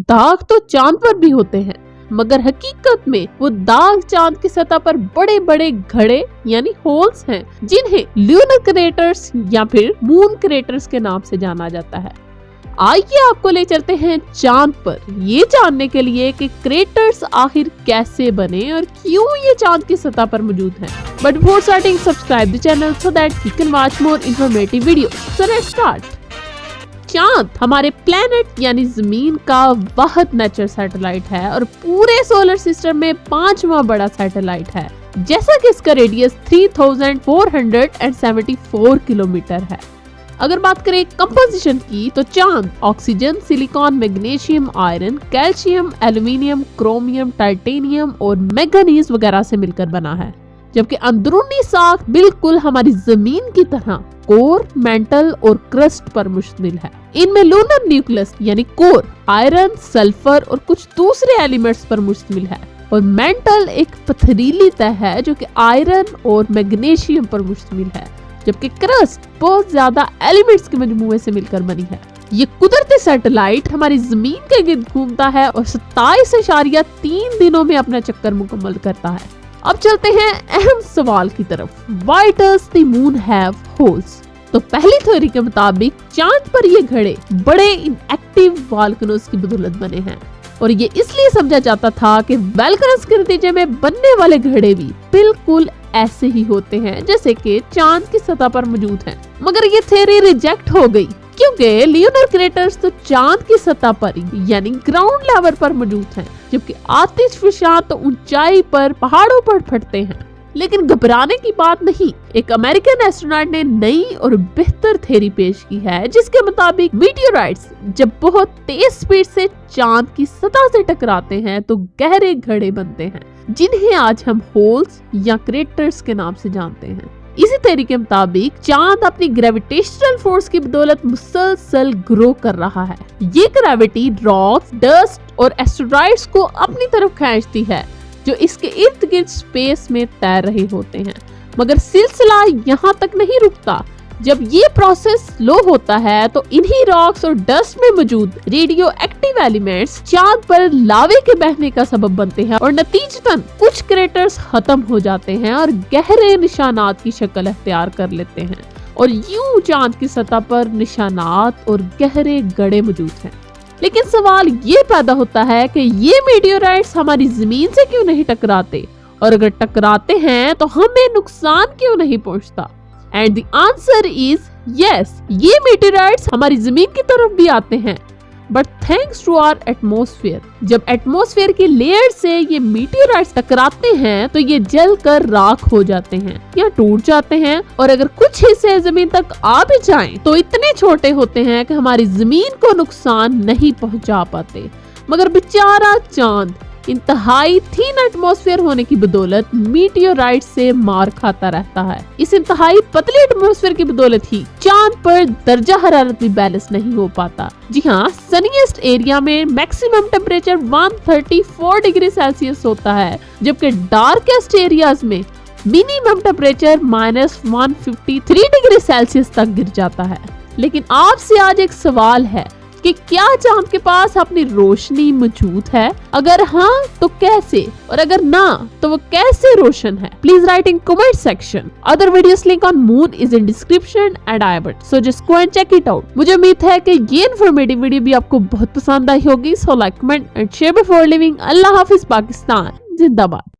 दाग तो चांद पर भी होते हैं, मगर हकीकत में वो दाग चांद की सतह पर बड़े बड़े घड़े यानी होल्स हैं, जिन्हें ल्यूनर क्रेटर्स या फिर मून क्रेटर्स के नाम से जाना जाता है। आइए आपको ले चलते हैं चांद पर, ये जानने के लिए कि क्रेटर्स आखिर कैसे बने और क्यों ये चांद की सतह पर मौजूद हैं। But before starting, subscribe the channel so that you can watch more informative video. So let's start. चांद हमारे प्लेनेट यानी जमीन का वाहिद नेचुरल सैटेलाइट है और पूरे सोलर सिस्टम में 5वां बड़ा सैटेलाइट है, जैसा कि इसका रेडियस 3474 किलोमीटर है। अगर बात करें कंपोजिशन की, तो चांद oxygen, silicon, magnesium, iron, calcium, aluminium, chromium, titanium और मैंगनीज वगैरह से मिलकर बना है, जबकि अंदरूनी साख बिल्कुल हमारी जमीन की तरह कोर, मेंटल और क्रस्ट पर मुश्तमिल है। इनमें लूनर न्यूक्लियस यानी कोर आयरन, सल्फर और कुछ दूसरे एलिमेंट्स पर मुश्तमिल है, और मेंटल एक पथरीली तह है जो कि आयरन और मैग्नीशियम पर मुश्तमिल है, जबकि क्रस्ट बहुत ज्यादा एलिमेंट्स के मजमूए से मिलकर बनी है। ये कुदरती सैटेलाइट हमारी जमीन के गिर्द घूमता है और 27.3 दिनों में अपना चक्कर मुकम्मल करता है। अब चलते हैं अहम सवाल की तरफ, why does the moon have holes? तो पहली थ्योरी के मुताबिक चांद पर ये घड़े बड़े इनएक्टिव वॉल्केनोज की बदौलत बने हैं, और ये इसलिए समझा जाता था कि वोल्केनोज के नतीजे में बनने वाले घड़े भी बिल्कुल ऐसे ही होते हैं जैसे कि चांद की सतह पर मौजूद हैं। मगर ये थ्योरी रिजेक्ट हो गई, क्योंकि ल्यूनर क्रेटर्स तो चांद की सतह पर यानी ग्राउंड लेवल पर मौजूद हैं, जबकि आतिशफशां तो ऊंचाई पर पहाड़ों पर फटते हैं। लेकिन घबराने की बात नहीं, एक अमेरिकन एस्ट्रोनॉट ने नई और बेहतर थ्योरी पेश की है, जिसके मुताबिक मीटियोराइट्स जब बहुत तेज स्पीड से चांद की सतह से टकराते हैं तो गहरे घड़े बनते हैं, जिन्हें आज हम होल्स या क्रेटर्स के नाम से जानते हैं। इसी थ्योरी के मुताबिक चांद अपनी ग्रेविटेशनल फोर्स की बदौलत मुसलसल ग्रो कर रहा है। ये ग्रेविटी रॉक्स, डस्ट और एस्टेरॉइड्स को अपनी तरफ खींचती है, जो इसके इर्द गिर्द स्पेस में तैर रहे होते हैं। मगर सिलसिला यहाँ तक नहीं रुकता। जब ये प्रोसेस स्लो होता है तो इन्हीं रॉक्स और डस्ट में मौजूद रेडियो एक्टिव एलिमेंट्स चांद पर लावे के बहने का सबब बनते हैं, और नतीजतन कुछ क्रेटर्स खत्म हो जाते हैं और गहरे निशानात की शक्ल अख्तियार कर लेते हैं, और यूं चांद की सतह पर निशानात और गहरे गड्ढे मौजूद हैं। लेकिन सवाल ये पैदा होता है कि ये मीटियोराइट्स हमारी जमीन से क्यों नहीं टकराते, और अगर टकराते हैं तो हमें नुकसान क्यों नहीं पहुंचता? And the answer is yes, ये मीटियोराइट्स हमारी जमीन की तरफ भी आते हैं, but thanks to our atmosphere. जब एटमॉस्फेयर की लेयर से ये मीटियोराइट्स टकराते हैं तो ये जलकर राख हो जाते हैं या टूट जाते हैं, और अगर कुछ हिस्से जमीन तक आ भी जाएं तो इतने छोटे होते हैं कि हमारी जमीन को नुकसान नहीं पहुंचा पाते। मगर बेचारा चांद इंतहाई थिन एटमॉस्फेयर होने की बदौलत मीटियोराइट से मार खाता रहता है। इस इंतहाई पतले एटमॉस्फेयर की बदौलत ही चांद पर दर्जा हरारत भी बैलेंस नहीं हो पाता। जी हाँ, सनीएस्ट एरिया में मैक्सिमम टेम्परेचर 134 डिग्री सेल्सियस होता है, जबकि डार्केस्ट एरियाज में मिनिमम टेम्परेचर -153 डिग्री सेल्सियस तक गिर जाता है। लेकिन आपसे आज एक सवाल है कि क्या चांद के पास अपनी रोशनी मौजूद है? अगर हाँ तो कैसे, और अगर ना तो वो कैसे रोशन है? Please write in comment section. Other videos link on moon is in description and I but, so just go and check it out. मुझे उम्मीद है कि ये इन्फॉर्मेटिव वीडियो भी आपको बहुत पसंद आई होगी। So like, comment and share before leaving. अल्लाह हाफिज। पाकिस्तान जिंदाबाद।